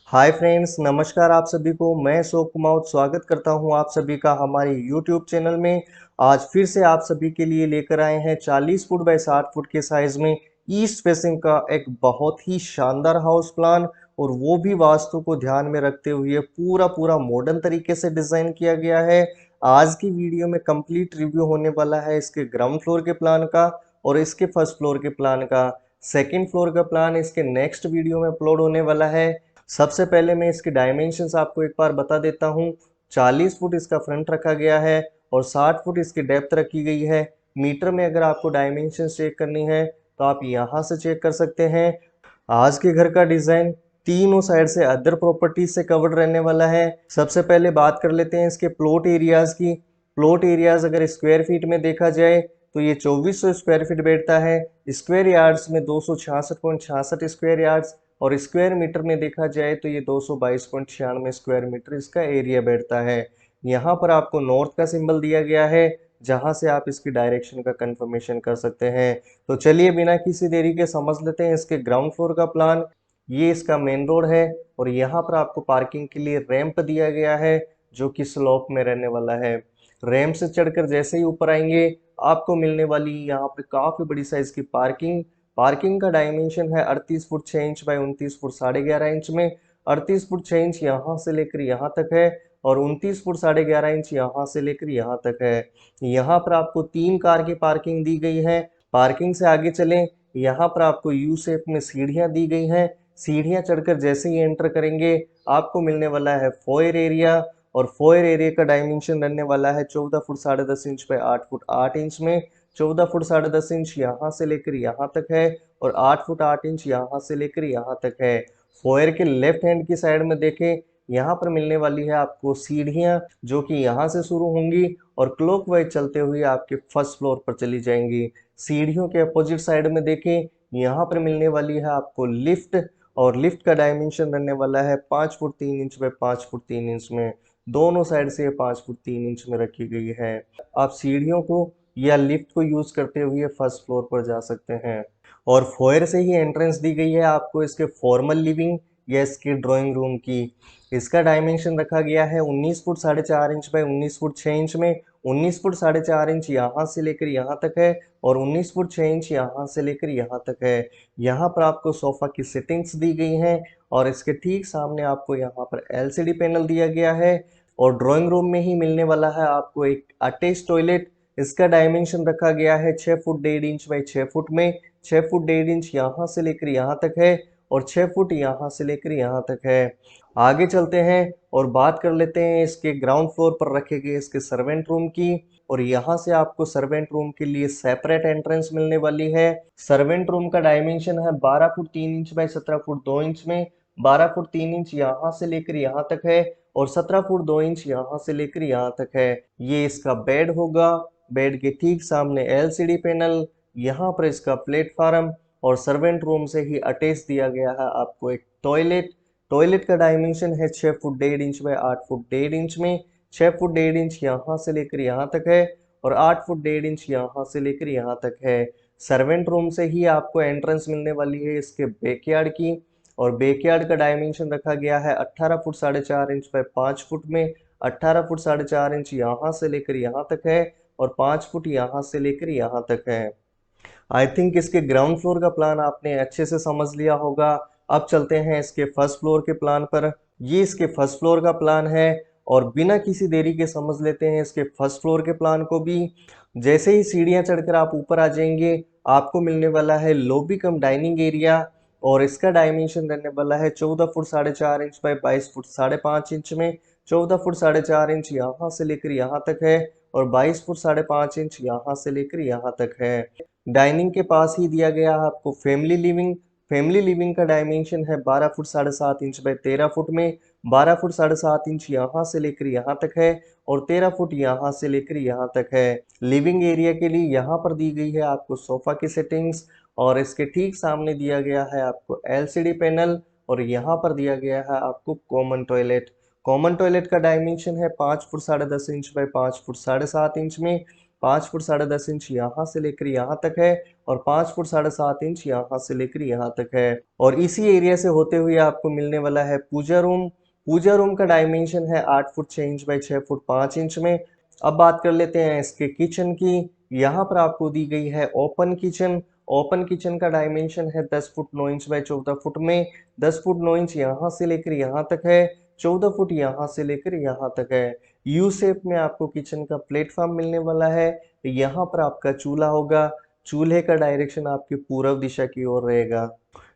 Hi friends, नमस्कार आप सभी को। मैं अशोक कुमार स्वागत करता हूं आप सभी का हमारे यूट्यूब चैनल में। आज फिर से आप सभी के लिए लेकर आए हैं 40 फुट बाय 60 फुट के साइज में ईस्ट फेसिंग का एक बहुत ही शानदार हाउस प्लान, और वो भी वास्तु को ध्यान में रखते हुए पूरा पूरा मॉडर्न तरीके से डिजाइन किया गया है। आज की वीडियो में कंप्लीट रिव्यू होने वाला है इसके ग्राउंड फ्लोर के प्लान का और इसके फर्स्ट फ्लोर के प्लान का। सेकेंड फ्लोर का प्लान इसके नेक्स्ट वीडियो में अपलोड होने वाला है। सबसे पहले मैं इसके डायमेंशंस आपको एक बार बता देता हूँ। 40 फुट इसका फ्रंट रखा गया है और 60 फुट इसकी डेप्थ रखी गई है। मीटर में अगर आपको डायमेंशंस चेक करनी है तो आप यहाँ से चेक कर सकते हैं। आज के घर का डिजाइन तीनों साइड से अदर प्रॉपर्टीज से कवर्ड रहने वाला है। सबसे पहले बात कर लेते हैं इसके प्लॉट एरियाज की। प्लॉट एरियाज अगर स्क्वायर फीट में देखा जाए तो ये 2400 स्क्वायर फीट बैठता है। स्क्वायर यार्ड्स में 266.66 स्क्वायर यार्ड्स, और स्क्वायर मीटर में देखा जाए तो ये 222.96 स्क्वायर मीटर इसका एरिया बैठता है। यहाँ पर आपको नॉर्थ का सिंबल दिया गया है, जहां से आप इसकी डायरेक्शन का कंफर्मेशन कर सकते हैं। तो चलिए बिना किसी देरी के समझ लेते हैं इसके ग्राउंड फ्लोर का प्लान। ये इसका मेन रोड है और यहाँ पर आपको पार्किंग के लिए रैंप दिया गया है, जो कि स्लोप में रहने वाला है। रैंप से चढ़कर जैसे ही ऊपर आएंगे आपको मिलने वाली यहाँ पर काफी बड़ी साइज की पार्किंग। पार्किंग का डायमेंशन है 38 foot 6 inch by 29 foot 11.5 inch में। 38 फुट 6 इंच यहाँ से लेकर यहाँ तक है और 29 फुट 11.5 इंच यहाँ से लेकर यहाँ तक है। यहाँ पर आपको 3 कार की पार्किंग दी गई है। पार्किंग से आगे चलें, यहाँ पर आपको यू शेप में सीढ़ियाँ दी गई हैं। सीढ़ियाँ चढ़कर जैसे ही एंटर करेंगे आपको मिलने वाला है फोयर एरिया, और फोयर एरिया का डायमेंशन रहने वाला है 14 foot 10.5 inch by 8 foot 8 inch में। 14 फुट 10.5 इंच यहाँ से लेकर यहाँ तक है और 8 फुट 8 इंच यहाँ से लेकर यहाँ तक है। फोयर के लेफ्ट हैंड की साइड में देखें, यहाँ पर मिलने वाली है आपको सीढ़ियाँ, जो कि यहाँ से शुरू होंगी और क्लॉकवाइज चलते हुए आपके फर्स्ट फ्लोर पर चली जाएंगी। सीढ़ियों के अपोजिट साइड में देखें, यहाँ पर मिलने वाली है आपको लिफ्ट, और लिफ्ट का डायमेंशन रहने वाला है 5 foot 3 inch by 5 foot 3 inch में। दोनों साइड से 5 फुट 3 इंच में रखी गई है। आप सीढ़ियों को या लिफ्ट को यूज करते हुए फर्स्ट फ्लोर पर जा सकते हैं। और फोयर से ही एंट्रेंस दी गई है आपको इसके फॉर्मल लिविंग या इसके ड्राइंग रूम की। इसका डायमेंशन रखा गया है 19 foot 4.5 inch by 19 foot 6 inch में। 19 फुट 4.5 इंच यहाँ से लेकर यहाँ तक है और 19 फुट 6 इंच यहाँ से लेकर यहाँ तक है। यहाँ पर आपको सोफा की सेटिंग्स दी गई हैं और इसके ठीक सामने आपको यहाँ पर एलसीडी पैनल दिया गया है। और ड्राइंग रूम में ही मिलने वाला है आपको एक अटैच टॉयलेट। इसका डायमेंशन रखा गया है 6 फुट 1.5 इंच बाई 6 फुट में। 6 फुट 1.5 इंच यहाँ से लेकर यहाँ तक है और 6 फुट यहाँ से लेकर यहाँ तक है। आगे चलते हैं और बात कर लेते हैं इसके ग्राउंड फ्लोर पर रखे गए इसके सर्वेंट रूम की। और यहाँ से आपको सर्वेंट रूम के लिए सेपरेट एंट्रेंस मिलने वाली है। सर्वेंट रूम का डायमेंशन है 12 foot 3 inch by 17 foot 2 inch में। 12 फुट 3 इंच यहाँ से लेकर यहाँ तक है और 17 फुट 2 इंच यहाँ से लेकर यहाँ तक है। ये इसका बेड होगा। बेड के ठीक सामने एलसीडी पैनल, यहाँ पर इसका प्लेटफार्म, और सर्वेंट रूम से ही अटैच दिया गया है आपको एक टॉयलेट। टॉयलेट का डायमेंशन है 6 foot 1.5 inch by 8 foot 1.5 inch में। 6 फुट 1.5 इंच यहाँ से लेकर यहाँ तक है और 8 फुट 1.5 इंच यहाँ से लेकर यहाँ तक है। सर्वेंट रूम से ही आपको एंट्रेंस मिलने वाली है इसके बैकयार्ड की, और बैकयार्ड का डायमेंशन रखा गया है 18 फुट 4.5 इंच बाय 5 फुट में। 18 फुट 4.5 इंच यहाँ से लेकर यहाँ तक है और 5 फुट यहाँ से लेकर यहाँ तक है। आई थिंक इसके ग्राउंड फ्लोर का प्लान आपने अच्छे से समझ लिया होगा। अब चलते हैं इसके फर्स्ट फ्लोर के प्लान पर। ये इसके फर्स्ट फ्लोर का प्लान है और बिना किसी देरी के समझ लेते हैं इसके फर्स्ट फ्लोर के प्लान को भी। जैसे ही सीढ़ियां चढ़कर आप ऊपर आ जाएंगे आपको मिलने वाला है लॉबी कम डाइनिंग एरिया, और इसका डायमेंशन रहने वाला है 14 foot 4.5 inch by 22 foot 5.5 inch में। 14 फुट 4.5 इंच यहाँ से लेकर यहाँ तक है और 22 फुट 5.5 इंच यहाँ से लेकर यहाँ तक है। डाइनिंग के पास ही दिया गया है आपको फैमिली लिविंग। फैमिली लिविंग का डायमेंशन है 12 फुट 7.5 इंच बाय 13 फुट में। 12 फुट 7.5 इंच यहाँ से लेकर यहाँ तक है और 13 फुट यहाँ से लेकर यहाँ तक है। लिविंग एरिया के लिए यहाँ पर दी गई है आपको सोफा की सेटिंग्स, और इसके ठीक सामने दिया गया है आपको एलसीडी पैनल, और यहाँ पर दिया गया है आपको कॉमन टॉयलेट। कॉमन टॉयलेट का डायमेंशन है 5 foot 10.5 inch by 5 foot 7.5 inch में। 5 फुट 10.5 इंच यहाँ से लेकर यहाँ तक है और 5 फुट 7.5 इंच यहाँ से लेकर यहाँ तक है। और इसी एरिया से होते हुए आपको मिलने वाला है पूजा रूम। पूजा रूम का डायमेंशन है 8 foot 6 inch by 6 foot 5 inch में। अब बात कर लेते हैं इसके किचन की। यहाँ पर आपको दी गई है ओपन किचन। ओपन किचन का डायमेंशन है 10 फुट 9 इंच बाई 14 फुट में। 10 फुट 9 इंच यहाँ से लेकर यहाँ तक है, 14 फुट यहाँ से लेकर यहाँ तक है। यू शेप में आपको किचन का प्लेटफॉर्म मिलने वाला है। यहाँ पर आपका चूल्हा होगा। चूल्हे का डायरेक्शन आपकी पूर्व दिशा की ओर रहेगा।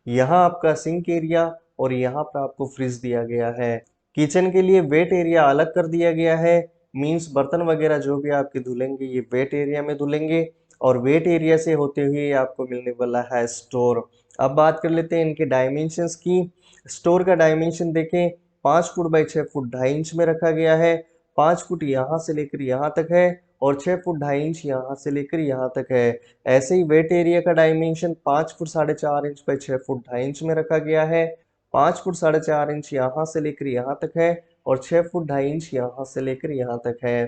यहाँ आपका सिंक एरिया और यहाँ पर आपको फ्रिज दिया गया है। किचन के लिए वेट एरिया अलग कर दिया गया है, मीन्स बर्तन वगैरह जो भी आपके धुलेंगे ये वेट एरिया में धुलेंगे और वेट एरिया से होते हुए आपको मिलने वाला है स्टोर। अब बात कर लेते हैं इनके डायमेंशंस की। स्टोर का डायमेंशन देखें, 5 फुट बाई 6 फुट 2.5 इंच में रखा गया है। 5 फुट यहाँ से लेकर यहाँ तक है और 6 फुट 2.5 इंच यहाँ से लेकर यहाँ तक है। ऐसे ही वेट एरिया का dimension 5 foot 4.5 inch by 6 foot 2.5 inch में रखा गया है। 5 फुट 4.5 इंच यहाँ से लेकर यहाँ तक है और 6 फुट 2.5 इंच यहाँ से लेकर यहाँ तक है।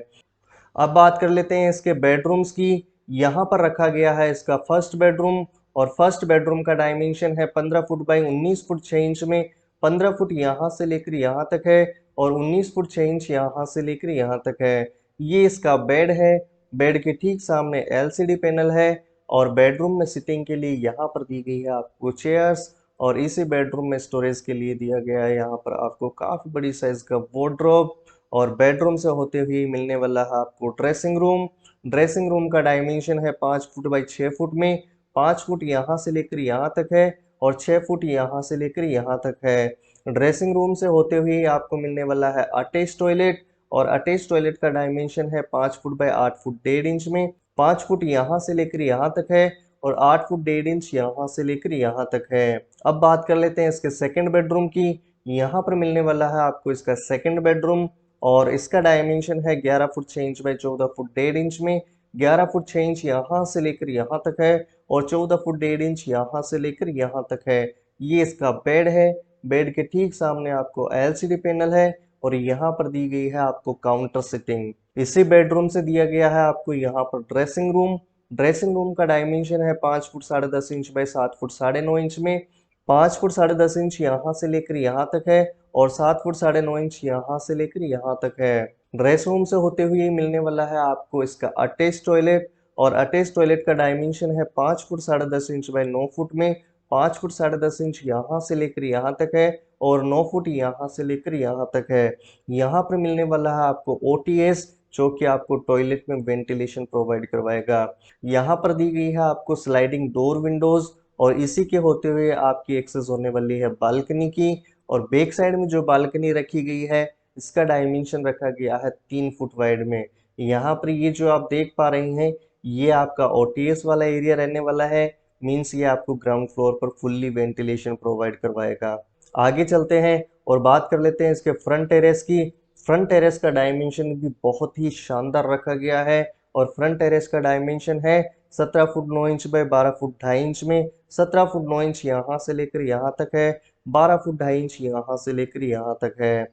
अब बात कर लेते हैं इसके बेडरूम्स की। यहाँ पर रखा गया है इसका फर्स्ट बेडरूम और फर्स्ट बेडरूम का डायमेंशन है 15 फुट बाई 19 फुट 6 इंच में। 15 फुट यहाँ से लेकर यहाँ तक है और 19 फुट 6 इंच यहाँ से लेकर यहाँ तक है। ये इसका बेड है। बेड के ठीक सामने एलसीडी पैनल है और बेडरूम में सिटिंग के लिए यहाँ पर दी गई है आपको चेयर्स और इसी बेडरूम में स्टोरेज के लिए दिया गया है यहाँ पर आपको काफ़ी बड़ी साइज का वार्डरोब। और बेडरूम से होते हुए मिलने वाला है आपको ड्रेसिंग रूम। ड्रेसिंग रूम का डायमेंशन है 5 फुट बाई 6 फुट में। 5 फुट यहाँ से लेकर यहाँ तक है और 6 फुट यहाँ से लेकर यहाँ तक है। ड्रेसिंग रूम से होते हुए आपको मिलने वाला है अटैच टॉयलेट और अटैच टॉयलेट का डायमेंशन है 5 फुट बाई 8 फुट 1.5 इंच में। 5 फुट यहाँ से लेकर यहाँ तक है और 8 फुट 1.5 इंच यहाँ से लेकर यहाँ तक है। अब बात कर लेते हैं इसके सेकंड बेडरूम की। यहाँ पर मिलने वाला है आपको इसका सेकंड बेडरूम और इसका डायमेंशन है 11 foot 6 inch by 14 foot 1.5 inch में। 11 फुट 6 इंच यहाँ से लेकर यहाँ तक है और 14 फुट 1.5 इंच यहाँ से लेकर यहाँ तक है। ये इसका बेड है। बेड के ठीक सामने आपको एलसीडी पैनल है और यहाँ पर दी गई है आपको काउंटर सिटिंग। इसी बेडरूम से दिया गया है आपको यहाँ पर ड्रेसिंग रूम। ड्रेसिंग रूम का डायमेंशन है 5 foot 10.5 inch by 7 foot 9.5 inch में। 5 फुट 10.5 इंच यहाँ से लेकर यहाँ तक है और 7 फुट 9.5 इंच यहाँ से लेकर यहाँ तक है। ड्रेस रूम से होते हुए मिलने वाला है आपको इसका अटैच टॉयलेट और अटैच टॉयलेट का डायमेंशन है 5 फुट 10.5 इंच बाई 9 फुट में। 5 फुट 10.5 इंच यहाँ से लेकर यहाँ तक है और 9 फुट यहाँ से लेकर यहाँ तक है। यहाँ पर मिलने वाला है आपको ओटीएस जो कि आपको टॉयलेट में वेंटिलेशन प्रोवाइड करवाएगा। यहाँ पर दी गई है आपको स्लाइडिंग डोर विंडोज और इसी के होते हुए आपकी एक्सेस होने वाली है बालकनी की। और बैक साइड में जो बालकनी रखी गई है इसका डायमेंशन रखा गया है 3 फुट वाइड में। यहाँ पर ये जो आप देख पा रहे हैं ये आपका ओटीएस वाला एरिया रहने वाला है, मीन्स ये आपको ग्राउंड फ्लोर पर फुल्ली वेंटिलेशन प्रोवाइड करवाएगा। आगे चलते हैं और बात कर लेते हैं इसके फ्रंट टेरेस की। फ्रंट टेरेस का डायमेंशन भी बहुत ही शानदार रखा गया है और फ्रंट टेरेस का डायमेंशन है 17 foot 9 inch by 12 foot 2.5 inch में। 17 फुट 9 इंच यहाँ से लेकर यहाँ तक है, 12 फुट 2.5 इंच यहाँ से लेकर यहाँ तक है।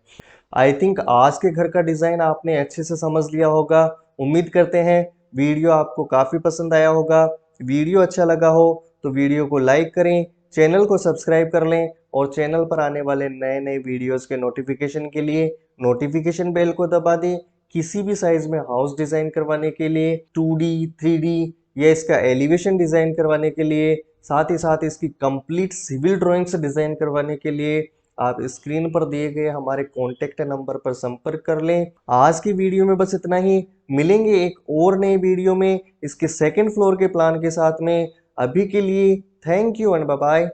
आई थिंक आज के घर का डिज़ाइन आपने अच्छे से समझ लिया होगा। उम्मीद करते हैं वीडियो आपको काफ़ी पसंद आया होगा। वीडियो अच्छा लगा हो तो वीडियो को लाइक करें, चैनल को सब्सक्राइब कर लें और चैनल पर आने वाले नए नए वीडियोस के नोटिफिकेशन के लिए नोटिफिकेशन बेल को दबा दें। किसी भी साइज में हाउस डिज़ाइन करवाने के लिए 2D 3D या इसका एलिवेशन डिज़ाइन करवाने के लिए, साथ ही साथ इसकी कंप्लीट सिविल ड्राइंग्स डिज़ाइन करवाने के लिए आप स्क्रीन पर दिए गए हमारे कॉन्टेक्ट नंबर पर संपर्क कर लें। आज की वीडियो में बस इतना ही। मिलेंगे एक और नए वीडियो में इसके सेकंड फ्लोर के प्लान के साथ में। अभी के लिए thank you and bye bye.